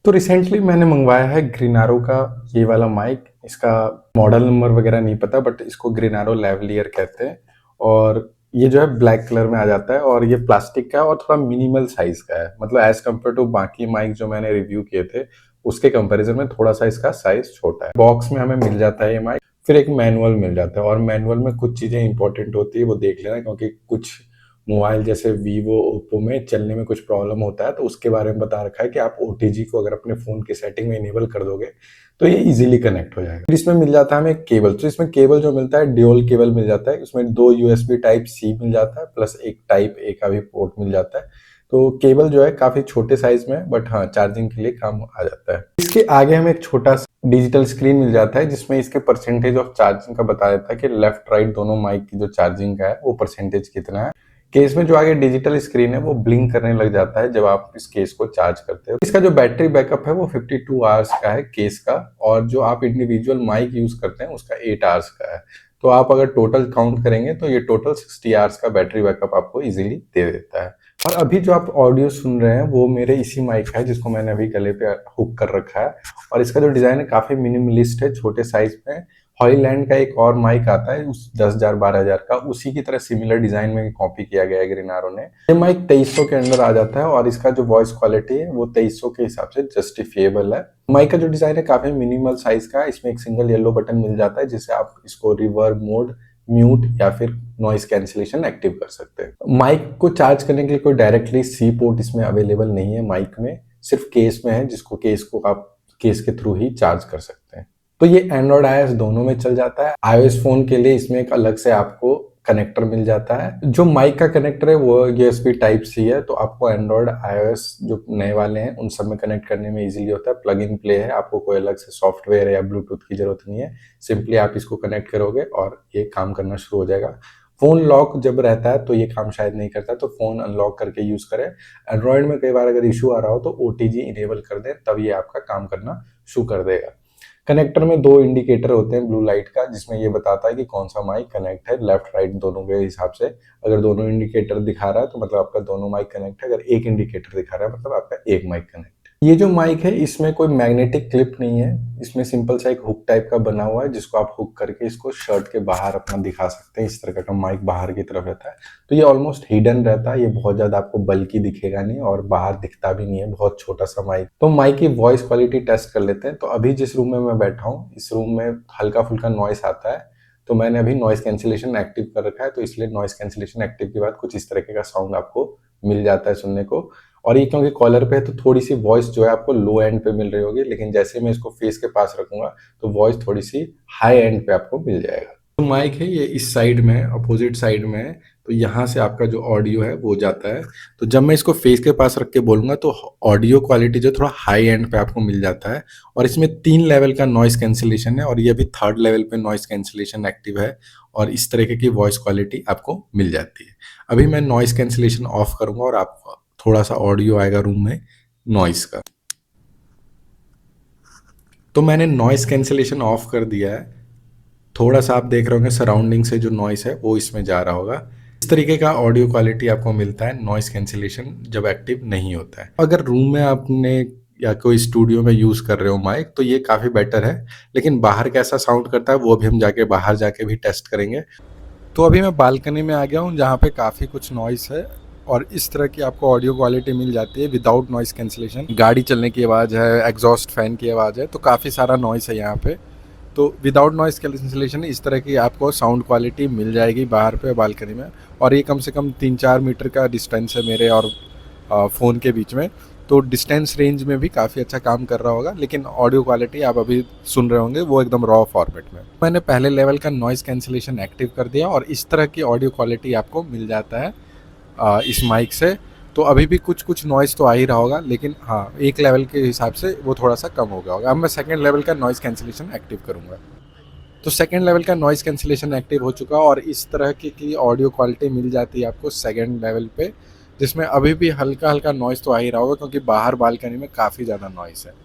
तो रिसेंटली मैंने मंगवाया है ग्रीनारो का ये वाला माइक। इसका मॉडल नंबर वगैरह नहीं पता, बट इसको ग्रीनारो लेवलियर कहते हैं। और ये जो है ब्लैक कलर में आ जाता है और ये प्लास्टिक का है और थोड़ा मिनिमल साइज का है। मतलब एज कम्पेयर टू बाकी माइक जो मैंने रिव्यू किए थे उसके कंपैरिजन में थोड़ा सा इसका साइज छोटा है। बॉक्स में हमें मिल जाता है ये माइक, फिर एक मैनुअल मिल जाता है और मैनुअल में कुछ चीजें इंपॉर्टेंट होती है वो देख लेना, क्योंकि कुछ मोबाइल जैसे वीवो ओप्पो में चलने में कुछ प्रॉब्लम होता है, तो उसके बारे में बता रखा है कि आप ओटीजी को अगर अपने फोन की सेटिंग में इनेबल कर दोगे तो ये इजीली कनेक्ट हो जाएगा। फिर इसमें मिल जाता है हमें केबल। तो इसमें केबल जो मिलता है ड्यूल केबल मिल जाता है। इसमें दो यूएसबी टाइप सी मिल जाता है प्लस एक टाइप ए का भी पोर्ट मिल जाता है। तो केबल जो है काफी छोटे साइज में है, बट हाँ चार्जिंग के लिए काम आ जाता है। इसके आगे हमें एक छोटा सा डिजिटल स्क्रीन मिल जाता है जिसमें इसके परसेंटेज ऑफ चार्जिंग का बता देता है कि लेफ्ट राइट दोनों माइक की जो चार्जिंग का है वो परसेंटेज कितना है। केस में जो आगे डिजिटल स्क्रीन है वो ब्लिंक करने लग जाता है जब आप इस केस को चार्ज करते हो। इसका जो बैटरी बैकअप है वो 52 आवर्स का है केस का, और जो आप इंडिविजुअल माइक यूज करते हैं उसका 8 आवर्स का है। तो आप अगर टोटल काउंट करेंगे तो ये टोटल 60 आवर्स का बैटरी बैकअप आपको इजीली दे देता है। और अभी जो आप ऑडियो सुन रहे हैं वो मेरे इसी माइक है जिसको मैंने अभी गले पे हुक कर रखा है। और इसका जो डिजाइन है काफी मिनिमलिस्ट है, छोटे साइज में। हॉलीलैंड का एक और माइक आता है उस 10,000 12,000 का, उसी की तरह सिमिलर डिजाइन में कॉपी किया गया है ग्रीनारो ने। ये माइक 2300 के अंदर आ जाता है और इसका जो वॉइस क्वालिटी है वो 2300 के हिसाब से जस्टिफिएबल है। माइक का जो डिजाइन है काफी मिनिमल साइज का है। इसमें एक सिंगल येलो बटन मिल जाता है जिससे आप इसको रिवर्ब मोड, म्यूट या फिर नॉइस कैंसिलेशन एक्टिव कर सकते हैं। माइक को चार्ज करने के लिए कोई डायरेक्टली सी पोर्ट इसमें अवेलेबल नहीं है माइक में, सिर्फ केस में है, जिसको केस को आप केस के थ्रू ही चार्ज कर सकते हैं। तो ये एंड्रॉइड आईओएस दोनों में चल जाता है। आईओएस फोन के लिए इसमें एक अलग से आपको कनेक्टर मिल जाता है। जो माइक का कनेक्टर है वो यूएसबी टाइप सी है, तो आपको एंड्रॉइड आईओएस जो नए वाले हैं उन सब में कनेक्ट करने में इजीली होता है। प्लग इन प्ले है, आपको कोई अलग से सॉफ्टवेयर या ब्लूटूथ की जरूरत नहीं है। सिंपली आप इसको कनेक्ट करोगे और ये काम करना शुरू हो जाएगा। फोन लॉक जब रहता है तो ये काम शायद नहीं करता, तो फोन अनलॉक करके यूज करें। एंड्रॉइड में कई बार अगर इशू आ रहा हो तो ओटीजी इनेबल कर दें, तब ये आपका काम करना शुरू कर देगा। कनेक्टर में दो इंडिकेटर होते हैं ब्लू लाइट का, जिसमें ये बताता है कि कौन सा माइक कनेक्ट है, लेफ्ट राइट दोनों के हिसाब से। अगर दोनों इंडिकेटर दिखा रहा है तो मतलब आपका दोनों माइक कनेक्ट है, अगर एक इंडिकेटर दिखा रहा है मतलब आपका एक माइक कनेक्ट है। ये जो माइक है इसमें कोई मैग्नेटिक क्लिप नहीं है, इसमें सिंपल सा एक हुक टाइप का बना हुआ है जिसको आप हुक करके इसको शर्ट के बाहर अपना दिखा सकते हैं। इस तरह का माइक बाहर की तरफ रहता है, तो ये ऑलमोस्ट हिडन रहता है। ये बहुत ज्यादा आपको बल्कि दिखेगा नहीं और बाहर दिखता भी नहीं है, बहुत छोटा सा माइक। तो माइक की वॉइस क्वालिटी टेस्ट कर लेते हैं। तो अभी जिस रूम में मैं बैठा हूँ इस रूम में हल्का फुल्का नॉइस आता है, तो मैंने अभी नॉइस कैंसिलेशन एक्टिव कर रखा है, तो इसलिए नॉइस कैंसिलेशन एक्टिव के बाद कुछ इस तरीके का साउंड आपको मिल जाता है सुनने को। और ये क्योंकि कॉलर पे है तो थोड़ी सी वॉइस जो है आपको लो एंड पे मिल रही होगी, लेकिन जैसे मैं इसको फेस के पास रखूंगा तो वॉइस थोड़ी सी हाई एंड पे आपको मिल जाएगा। तो माइक है ये इस साइड में है, अपोजिट साइड में है, तो यहाँ से आपका जो ऑडियो है वो जाता है। तो जब मैं इसको फेस के पास रख के बोलूंगा तो ऑडियो क्वालिटी जो थोड़ा हाई एंड पे आपको मिल जाता है। और इसमें 3 लेवल का नॉइस कैंसिलेशन है और ये भी 3rd लेवल पे नॉइस कैंसिलेशन एक्टिव है, और इस तरीके की वॉइस क्वालिटी आपको मिल जाती है। अभी मैं नॉइस कैंसिलेशन ऑफ करूंगा और आपको थोड़ा सा ऑडियो आएगा रूम में नॉइस का। तो मैंने नॉइस कैंसिलेशन ऑफ कर दिया है। थोड़ा सा आप देख रहे होंगे सराउंडिंग से जो नॉइस है वो इसमें जा रहा होगा। इस तरीके का ऑडियो क्वालिटी आपको मिलता है नॉइस कैंसिलेशन जब एक्टिव नहीं होता है। अगर रूम में आपने या कोई स्टूडियो में यूज कर रहे हो माइक तो ये काफी बेटर है, लेकिन बाहर कैसा साउंड करता है वो भी हम जाके बाहर जाके भी टेस्ट करेंगे। तो अभी मैं बालकनी में आ गया हूँ जहाँ पे काफ़ी कुछ नॉइस है और इस तरह की आपको ऑडियो क्वालिटी मिल जाती है विदाउट नॉइस कैंसिलेशन। गाड़ी चलने की आवाज़ है, एग्जॉस्ट फैन की आवाज़ है, तो काफ़ी सारा नॉइस है यहाँ पे। तो विदाउट नॉइस कैंसिलेशन इस तरह की आपको साउंड क्वालिटी मिल जाएगी बाहर पे बालकनी में। और ये कम से कम 3-4 मीटर का डिस्टेंस है मेरे और फ़ोन के बीच में, तो डिस्टेंस रेंज में भी काफ़ी अच्छा काम कर रहा होगा। लेकिन ऑडियो क्वालिटी आप अभी सुन रहे होंगे वो एकदम रॉ फॉर्मेट में। मैंने पहले लेवल का नॉइस कैंसिलेशन एक्टिव कर दिया और इस तरह की ऑडियो क्वालिटी आपको मिल जाता है इस माइक से। तो अभी भी कुछ कुछ नॉइस तो आ ही रहा होगा, लेकिन हाँ एक लेवल के हिसाब से वो थोड़ा सा कम हो गया होगा। अब मैं सेकेंड लेवल का नॉइस कैंसिलेशन एक्टिव करूँगा। तो सेकेंड लेवल का नॉइस कैंसिलेशन एक्टिव हो चुका और इस तरह की ऑडियो क्वालिटी मिल जाती है आपको सेकेंड लेवल पे, जिसमें अभी भी हल्का हल्का नॉइस तो आ ही रहा होगा क्योंकि बाहर बालकनी में काफ़ी ज़्यादा नॉइस है।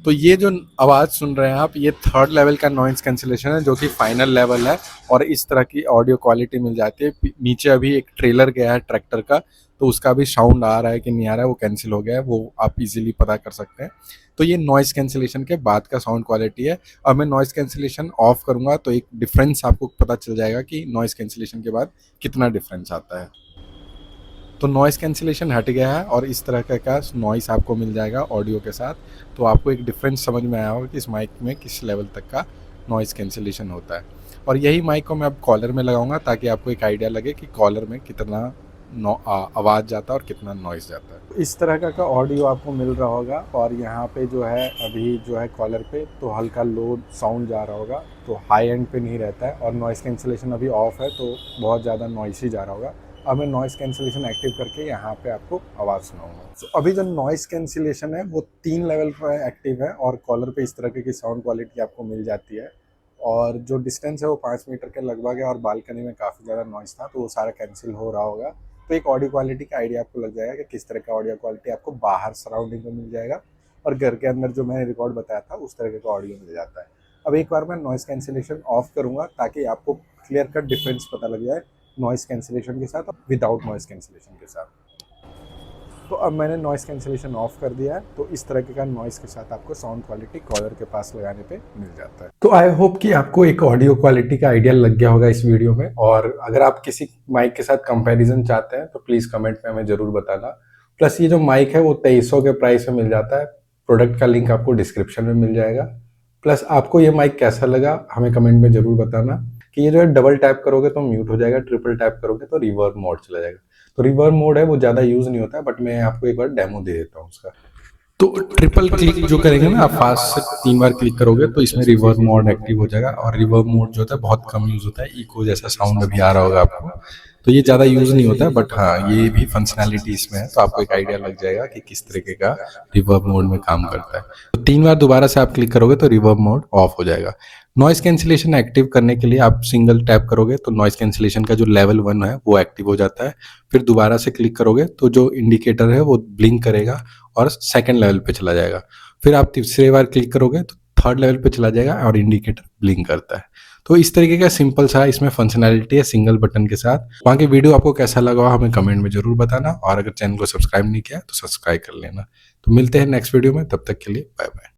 तो ये जो आवाज़ सुन रहे हैं आप, ये 3rd लेवल का नॉइस कैंसिलेशन है जो कि फाइनल लेवल है। और इस तरह की ऑडियो क्वालिटी मिल जाती है। नीचे अभी एक ट्रेलर गया है ट्रैक्टर का, तो उसका भी साउंड आ रहा है कि नहीं आ रहा है, वो कैंसिल हो गया है, वो आप इजीली पता कर सकते हैं। तो ये नॉइज़ कैंसिलेशन के बाद का साउंड क्वालिटी है। अब मैं नॉइज़ कैंसिलेशन ऑफ करूँगा तो एक डिफरेंस आपको पता चल जाएगा कि नॉइज़ कैंसिलेशन के बाद कितना डिफरेंस आता है। तो नॉइज़ कैंसिलेशन हट गया है और इस तरह का नॉइज़ आपको मिल जाएगा ऑडियो के साथ। तो आपको एक डिफरेंस समझ में आया होगा कि इस माइक में किस लेवल तक का नॉइज़ कैंसिलेशन होता है। और यही माइक को मैं अब कॉलर में लगाऊंगा ताकि आपको एक आइडिया लगे कि कॉलर में कितना आवाज़ जाता है और कितना नॉइज़ जाता है। तो इस तरह का ऑडियो आपको मिल रहा होगा और यहाँ पे जो है अभी जो है कॉलर पे तो हल्का लो साउंड जा रहा होगा, तो हाई एंड पे नहीं रहता है और नॉइज़ कैंसिलेशन अभी ऑफ है तो बहुत ज़्यादा नॉइस ही जा रहा होगा। अब मैं नॉइज़ कैंसिलेशन एक्टिव करके यहाँ पे आपको आवाज़ सुनाऊंगा। तो अभी जो नॉइज़ कैंसिलेशन है वो 3 लेवल पर एक्टिव है और कॉलर पे इस तरह की साउंड क्वालिटी आपको मिल जाती है। और जो डिस्टेंस है वो 5 मीटर के लगभग है और बालकनी में काफ़ी ज़्यादा नॉइज़ था तो वो सारा कैंसिल हो रहा होगा। तो एक ऑडियो क्वालिटी का आइडिया आपको लग जाएगा कि किस तरह का ऑडियो क्वालिटी आपको बाहर सराउंडिंग में मिल जाएगा और घर के अंदर जो मैंने रिकॉर्ड बताया था उस तरह का ऑडियो मिल जाता है। अब एक बार मैं नॉइज़ कैंसिलेशन ऑफ करूँगा ताकि आपको क्लियर कट डिफरेंस पता लग जाए नॉइज़ कैंसिलेशन के साथ और विदाउट नॉइज़ कैंसिलेशन के साथ। तो अब मैंने नॉइज़ कैंसिलेशन ऑफ कर दिया है तो इस तरह का नॉइज़ के साथ आपको साउंड क्वालिटी कॉलर के पास लगाने पे मिल जाता है। तो आई होप कि आपको एक ऑडियो क्वालिटी का आइडिया लग गया होगा इस वीडियो में, और अगर आप किसी माइक के साथ कंपैरिजन चाहते हैं तो प्लीज़ कमेंट में हमें ज़रूर बताना। प्लस ये जो माइक है वो 2300 के प्राइस में मिल जाता है। प्रोडक्ट का लिंक आपको डिस्क्रिप्शन में मिल जाएगा। प्लस आपको ये माइक कैसा लगा हमें कमेंट में ज़रूर बताना। कि ये जो है डबल टैप करोगे तो म्यूट हो जाएगा, ट्रिपल टैप करोगे तो रिवर्ब मोड चला जाएगा। तो रिवर्ब मोड है वो ज़्यादा यूज़ नहीं होता है, बट मैं आपको एक बार डेमो दे देता हूँ उसका। तो ट्रिपल क्लिक जो करेंगे ना आप, फास्ट से 3 बार क्लिक करोगे तो इसमें रिवर्ब मोड एक्टिव हो जाएगा। और रिवर्ब मोड जो होता है बहुत कम यूज़ होता है, इको जैसा साउंड अभी आ रहा होगा आपको, तो ये ज़्यादा यूज़ नहीं होता है। बट हाँ, ये भी फंक्शनैलिटी इसमें है तो आपको एक आइडिया लग जाएगा कि किस तरीके का रिवर्ब मोड में काम करता है। तो 3 बार दोबारा से आप क्लिक करोगे तो रिवर्ब मोड ऑफ हो जाएगा। नॉइज़ कैंसिलेशन एक्टिव करने के लिए आप सिंगल टैप करोगे तो नॉइज़ कैंसिलेशन का जो लेवल 1 है वो एक्टिव हो जाता है। फिर दोबारा से क्लिक करोगे तो जो इंडिकेटर है वो ब्लिंक करेगा और सेकंड लेवल पे चला जाएगा। फिर आप तीसरे बार क्लिक करोगे तो थर्ड लेवल पे चला जाएगा और इंडिकेटर ब्लिंक करता है। तो इस तरीके का सिंपल सा इसमें फंक्शनैलिटी है सिंगल बटन के साथ। वहाँ की वीडियो आपको कैसा लगा हमें कमेंट में ज़रूर बताना, और अगर चैनल को सब्सक्राइब नहीं किया तो सब्सक्राइब कर लेना। तो मिलते हैं नेक्स्ट वीडियो में, तब तक के लिए बाय बाय।